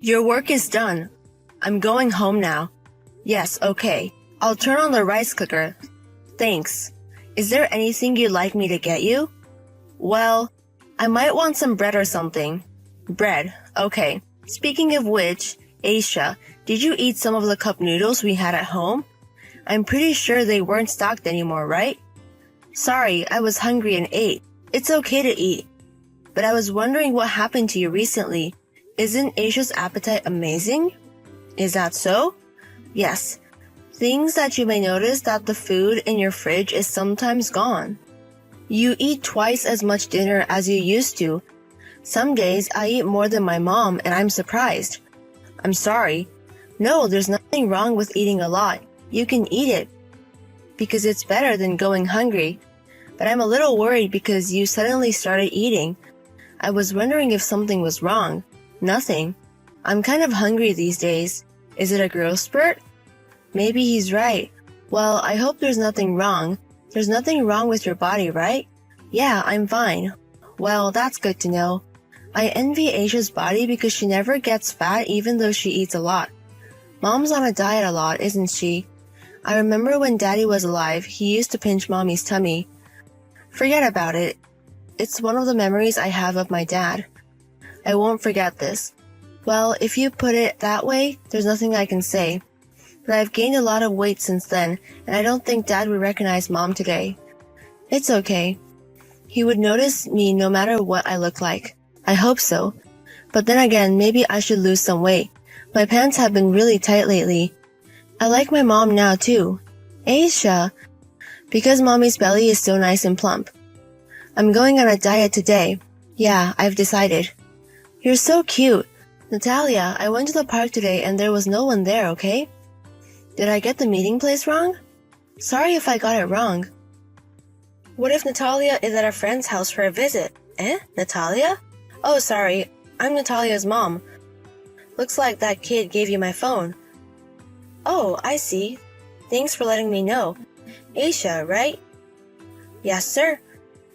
Your work is done. I'm going home now. Yes, okay. I'll turn on the rice cooker. Thanks. Is there anything you'd like me to get you? Well, I might want some bread or something. Bread, okay. Speaking of which, Aisha, did you eat some of the cup noodles we had at home? I'm pretty sure they weren't stocked anymore, right? Sorry, I was hungry and ate. It's okay to eat. But I was wondering what happened to you recently. Isn't Aisha's appetite amazing? Is that so? Yes. Things that you may notice that the food in your fridge is sometimes gone. You eat twice as much dinner as you used to. Some days I eat more than my mom and I'm surprised. I'm sorry. No, there's nothing wrong with eating a lot. You can eat it because it's better than going hungry. But I'm a little worried because you suddenly started eating. I was wondering if something was wrong. Nothing. I'm kind of hungry these days. Is it a growth spurt? Maybe he's right. Well, I hope there's nothing wrong. There's nothing wrong with your body, right? Yeah, I'm fine. Well, that's good to know. I envy Aisha's body because she never gets fat even though she eats a lot. Mom's on a diet a lot, isn't she? I remember when Daddy was alive, he used to pinch Mommy's tummy. Forget about it. It's one of the memories I have of my dad. I won't forget this. Well, if you put it that way, there's nothing I can say. But I've gained a lot of weight since then, and I don't think Dad would recognize Mom today. It's okay. He would notice me no matter what I look like. I hope so. But then again, maybe I should lose some weight. My pants have been really tight lately. I like my mom now too. Aisha. Because Mommy's belly is so nice and plump. I'm going on a diet today. Yeah, I've decided. You're so cute. Natalia, I went to the park today and there was no one there, okay? Did I get the meeting place wrong? Sorry if I got it wrong. What if Natalia is at a friend's house for a visit? Natalia? Oh, sorry. I'm Natalia's mom. Looks like that kid gave you my phone. Oh, I see. Thanks for letting me know. Aisha, right? Yes, sir.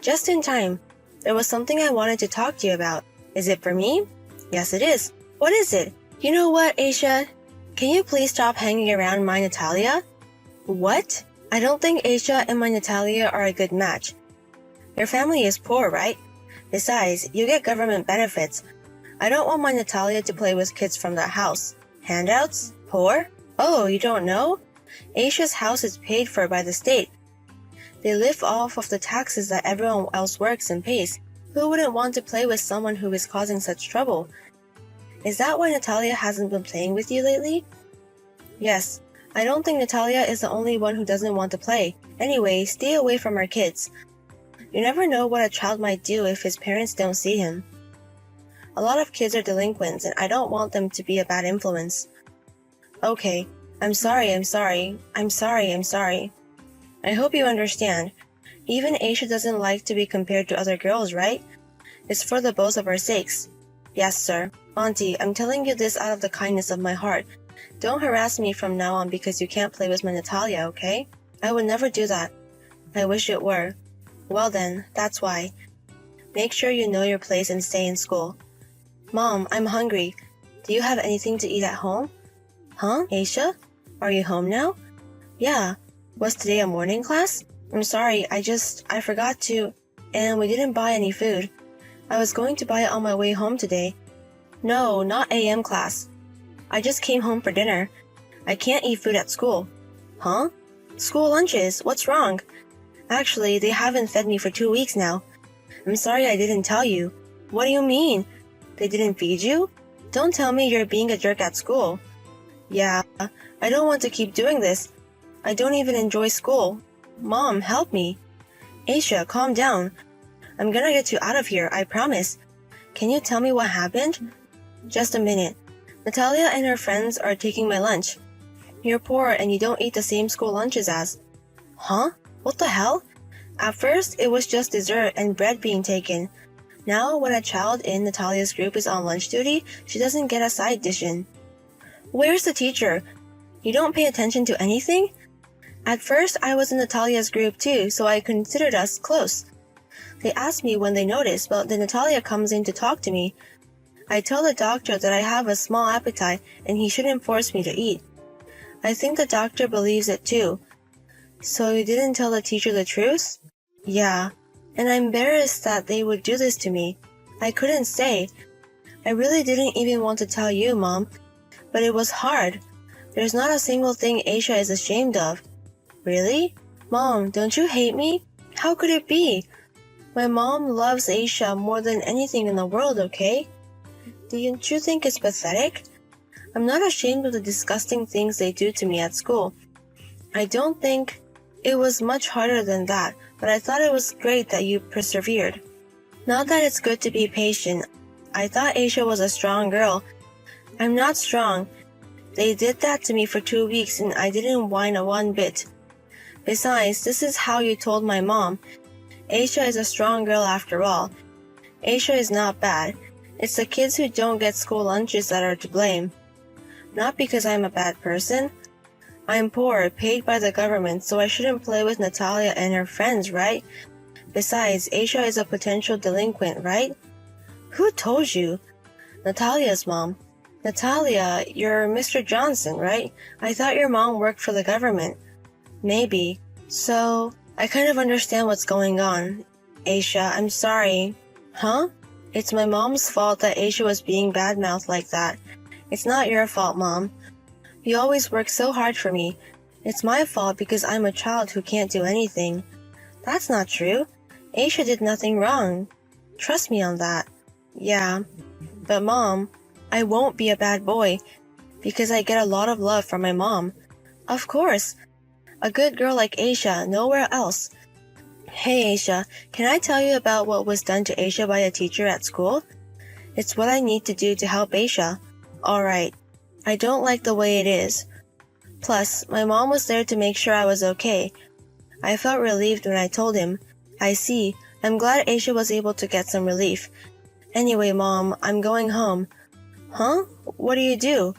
Just in time. There was something I wanted to talk to you about. Is it for me? Yes, it is. What is it? You know what, Aisha? Can you please stop hanging around my Natalia? What? I don't think Aisha and my Natalia are a good match. Your family is poor, right? Besides, you get government benefits. I don't want my Natalia to play with kids from that house. Handouts? Poor? Oh, you don't know? Aisha's house is paid for by the state. They live off of the taxes that everyone else works and pays. Who wouldn't want to play with someone who is causing such trouble? Is that why Natalia hasn't been playing with you lately? Yes. I don't think Natalia is the only one who doesn't want to play. Anyway, stay away from our kids. You never know what a child might do if his parents don't see him. A lot of kids are delinquents and I don't want them to be a bad influence. Okay. I'm sorry. I hope you understand. Even Aisha doesn't like to be compared to other girls, right? It's for the both of our sakes. Yes, sir. Auntie, I'm telling you this out of the kindness of my heart. Don't harass me from now on because you can't play with my Natalia, okay? I would never do that. I wish it were. Well then, that's why. Make sure you know your place and stay in school. Mom, I'm hungry. Do you have anything to eat at home? Huh, Aisha? Are you home now? Yeah. Was today a morning class? I'm sorry, I forgot to, and we didn't buy any food. I was going to buy it on my way home today. No, not AM class. I just came home for dinner. I can't eat food at school. Huh? School lunches, what's wrong? Actually, they haven't fed me for 2 weeks now. I'm sorry I didn't tell you. What do you mean? They didn't feed you? Don't tell me you're being a jerk at school. Yeah, I don't want to keep doing this. I don't even enjoy school. Mom, help me. Aisha, calm down. I'm gonna get you out of here, I promise. Can you tell me what happened? Just a minute. Natalia and her friends are taking my lunch. You're poor and you don't eat the same school lunches as. Huh? What the hell? At first, it was just dessert and bread being taken. Now, when a child in Natalia's group is on lunch duty, she doesn't get a side dish in. Where's the teacher? You don't pay attention to anything? At first, I was in Natalia's group too, so I considered us close. They asked me when they noticed, but then Natalia comes in to talk to me. I told the doctor that I have a small appetite and he shouldn't force me to eat. I think the doctor believes it too. So you didn't tell the teacher the truth? Yeah, and I'm embarrassed that they would do this to me. I couldn't say. I really didn't even want to tell you, Mom, but it was hard. There's not a single thing Aisha is ashamed of. Really? Mom, don't you hate me? How could it be? My mom loves Aisha more than anything in the world, okay? Don't you think it's pathetic? I'm not ashamed of the disgusting things they do to me at school. I don't think it was much harder than that, but I thought it was great that you persevered. Not that it's good to be patient. I thought Aisha was a strong girl. I'm not strong. They did that to me for 2 weeks and I didn't whine one bit. Besides, this is how you told my mom. Aisha is a strong girl after all. Aisha is not bad. It's the kids who don't get school lunches that are to blame. Not because I'm a bad person. I'm poor, paid by the government, so I shouldn't play with Natalia and her friends, right? Besides, Aisha is a potential delinquent, right? Who told you? Natalia's mom. Natalia, you're Mr. Johnson, right? I thought your mom worked for the government. Maybe. So, I kind of understand what's going on. Aisha, I'm sorry. Huh? It's my mom's fault that Aisha was being bad-mouthed like that. It's not your fault, Mom. You always work so hard for me. It's my fault because I'm a child who can't do anything. That's not true. Aisha did nothing wrong. Trust me on that. Yeah. But Mom, I won't be a bad boy because I get a lot of love from my mom. Of course. A good girl like Aisha, nowhere else. Hey Aisha, can I tell you about what was done to Aisha by a teacher at school? It's what I need to do to help Aisha. Alright. I don't like the way it is. Plus, my mom was there to make sure I was okay. I felt relieved when I told him. I see. I'm glad Aisha was able to get some relief. Anyway, Mom, I'm going home. Huh? What do you do?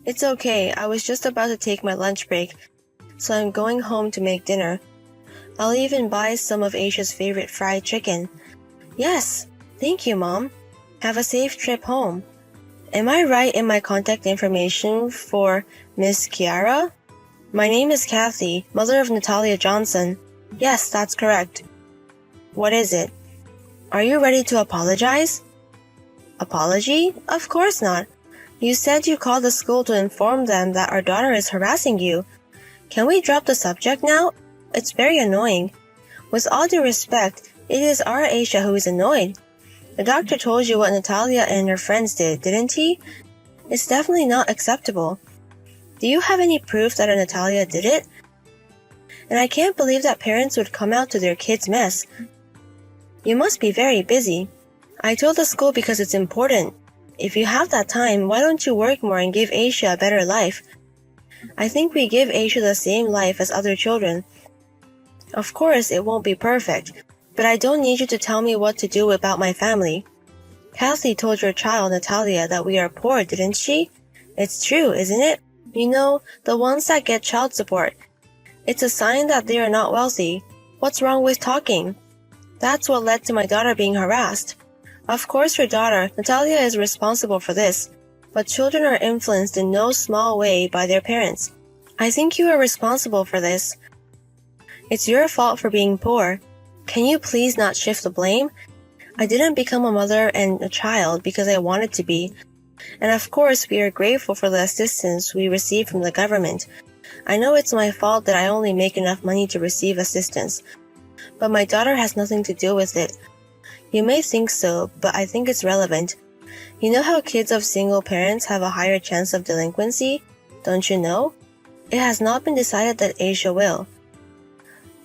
It's okay. I was just about to take my lunch break, so I'm going home to make dinner. I'll even buy some of Aisha's favorite fried chicken. Yes. Thank you, Mom. Have a safe trip home. Am I right in my contact information for Miss Kiara? My name is Kathy, mother of Natalia Johnson. Yes, that's correct. What is it? Are you ready to apologize? Apology? Of course not. You said you called the school to inform them that our daughter is harassing you. Can we drop the subject now? It's very annoying. With all due respect, it is our Aisha who is annoyed. The doctor told you what Natalia and her friends did, didn't he? It's definitely not acceptable. Do you have any proof that Natalia did it? And I can't believe that parents would come out to their kids' mess. You must be very busy. I told the school because it's important. If you have that time, why don't you work more and give Aisha a better life? I think we give Aisha the same life as other children. Of course, it won't be perfect, but I don't need you to tell me what to do about my family. Kathy told your child, Natalia, that we are poor, didn't she? It's true, isn't it? You know, the ones that get child support. It's a sign that they are not wealthy. What's wrong with talking? That's what led to my daughter being harassed. Of course your daughter, Natalia, is responsible for this, but children are influenced in no small way by their parents. I think you are responsible for this. It's your fault for being poor. Can you please not shift the blame? I didn't become a mother and a child because I wanted to be. And of course, we are grateful for the assistance we receive from the government. I know it's my fault that I only make enough money to receive assistance, but my daughter has nothing to do with it. You may think so, but I think it's relevant. You know how kids of single parents have a higher chance of delinquency? Don't you know? It has not been decided that Aisha will.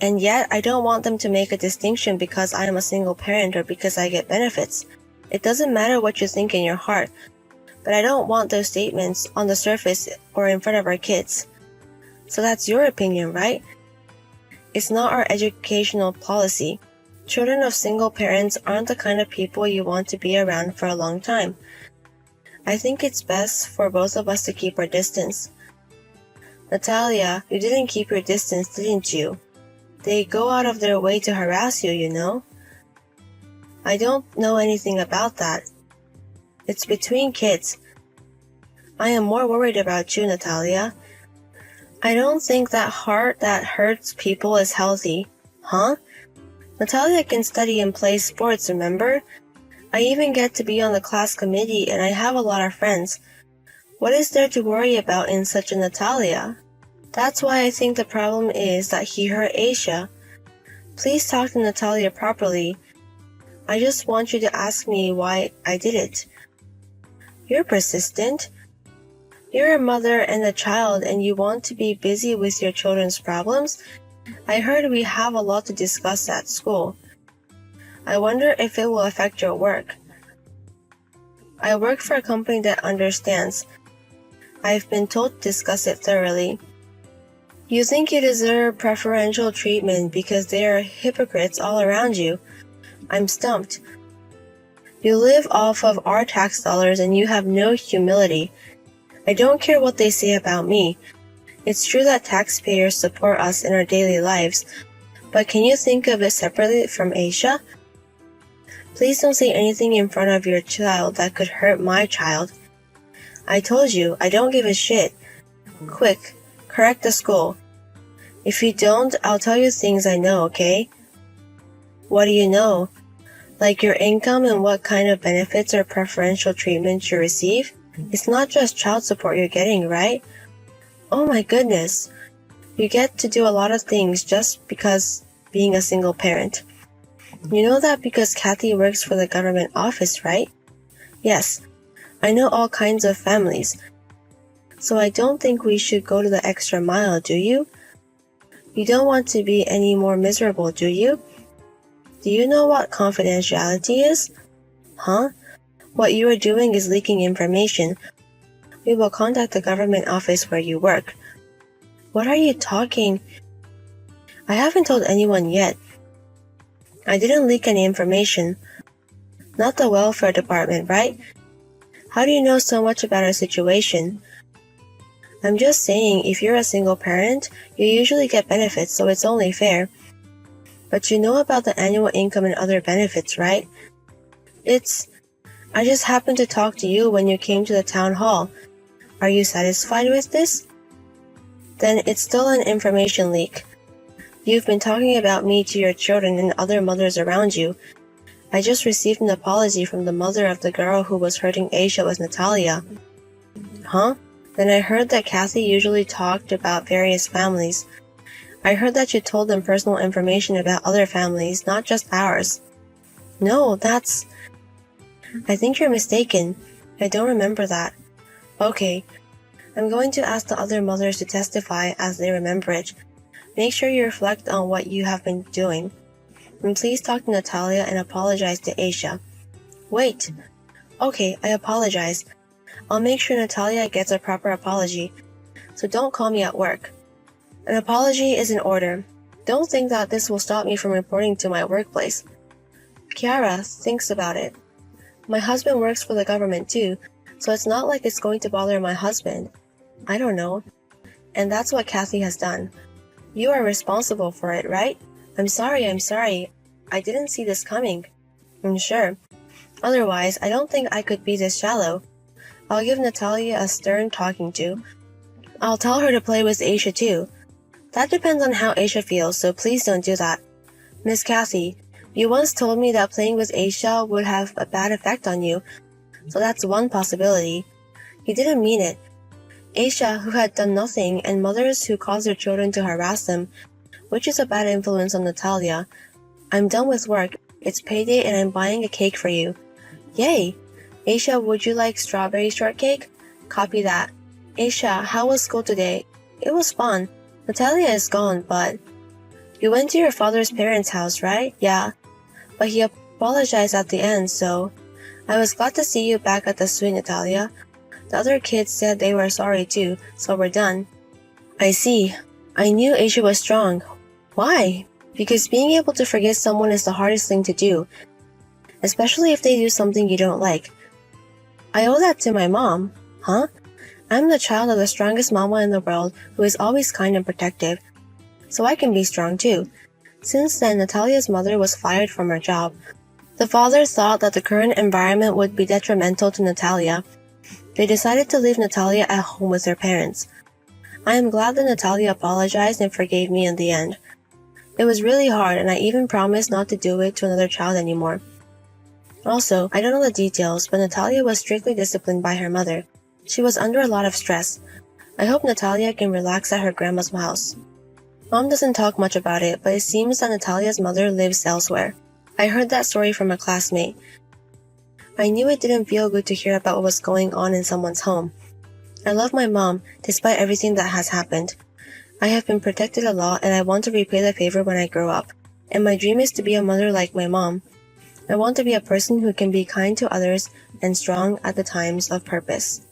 And yet, I don't want them to make a distinction because I am a single parent or because I get benefits. It doesn't matter what you think in your heart, but I don't want those statements on the surface or in front of our kids. So that's your opinion, right? It's not our educational policy. Children of single parents aren't the kind of people you want to be around for a long time. I think it's best for both of us to keep our distance. Natalia, you didn't keep your distance, didn't you? They go out of their way to harass you, you know? I don't know anything about that. It's between kids. I am more worried about you, Natalia. I don't think that heart that hurts people is healthy. Huh? Natalia can study and play sports, remember? I even get to be on the class committee and I have a lot of friends. What is there to worry about in such a Natalia? That's why I think the problem is that he hurt Aisha. Please talk to Natalia properly. I just want you to ask me why I did it. You're persistent. You're a mother and a child and you want to be busy with your children's problems? I heard we have a lot to discuss at school. I wonder if it will affect your work. I work for a company that understands. I've been told to discuss it thoroughly. You think you deserve preferential treatment because there are hypocrites all around you. I'm stumped. You live off of our tax dollars and you have no humility. I don't care what they say about me. It's true that taxpayers support us in our daily lives, but can you think of it separately from Aisha? Please don't say anything in front of your child that could hurt my child. I told you, I don't give a shit. Quick, correct the school. If you don't, I'll tell you things I know, okay? What do you know? Like your income and what kind of benefits or preferential treatment you receive? It's not just child support you're getting, right? Oh my goodness. You get to do a lot of things just because being a single parent. You know that because Kathy works for the government office, right? Yes. I know all kinds of families. So I don't think we should go to the extra mile, do you? You don't want to be any more miserable, do you? Do you know what confidentiality is? Huh? What you are doing is leaking information. We will contact the government office where you work. What are you talking? I haven't told anyone yet. I didn't leak any information. Not the welfare department, right? How do you know so much about our situation? I'm just saying, if you're a single parent, you usually get benefits, so it's only fair. But you know about the annual income and other benefits, right? I just happened to talk to you when you came to the town hall. Are you satisfied with this? Then it's still an information leak. You've been talking about me to your children and other mothers around you. I just received an apology from the mother of the girl who was hurting Aisha with Natalia. Huh? Then I heard that Kathy usually talked about various families. I heard that you told them personal information about other families, not just ours. No, I think you're mistaken. I don't remember that. Okay. I'm going to ask the other mothers to testify as they remember it. Make sure you reflect on what you have been doing. And please talk to Natalia and apologize to Aisha. Wait. Okay, I apologize. I'll make sure Natalia gets a proper apology. So don't call me at work. An apology is in order. Don't think that this will stop me from reporting to my workplace. Kiara thinks about it. My husband works for the government too, so it's not like it's going to bother my husband. I don't know. And that's what Kathy has done. You are responsible for it, right? I'm sorry. I didn't see this coming. I'm sure. Otherwise, I don't think I could be this shallow. I'll give Natalia a stern talking to. I'll tell her to play with Aisha too. That depends on how Aisha feels, so please don't do that. Miss Kathy, you once told me that playing with Aisha would have a bad effect on you, so that's one possibility. You didn't mean it. Aisha, who had done nothing, and mothers who caused their children to harass them, which is a bad influence on Natalia. I'm done with work. It's payday and I'm buying a cake for you. Yay! Aisha, would you like strawberry shortcake? Copy that. Aisha, how was school today? It was fun. Natalia is gone, but... You went to your father's parents' house, right? Yeah. But he apologized at the end, so... I was glad to see you back at the suite, Natalia. The other kids said they were sorry too, so we're done. I see. I knew Aisha was strong. Why? Because being able to forgive someone is the hardest thing to do, especially if they do something you don't like. I owe that to my mom. Huh? I'm the child of the strongest mama in the world who is always kind and protective, so I can be strong too. Since then, Natalia's mother was fired from her job. The father thought that the current environment would be detrimental to Natalia. They decided to leave Natalia at home with her parents. I am glad that Natalia apologized and forgave me in the end. It was really hard, and I even promised not to do it to another child anymore. Also, I don't know the details, but Natalia was strictly disciplined by her mother. She was under a lot of stress. I hope Natalia can relax at her grandma's house. Mom doesn't talk much about it, but it seems that Natalia's mother lives elsewhere. I heard that story from a classmate. I knew it didn't feel good to hear about what was going on in someone's home. I love my mom, despite everything that has happened. I have been protected a lot, and I want to repay the favor when I grow up. And my dream is to be a mother like my mom. I want to be a person who can be kind to others and strong at the times of purpose.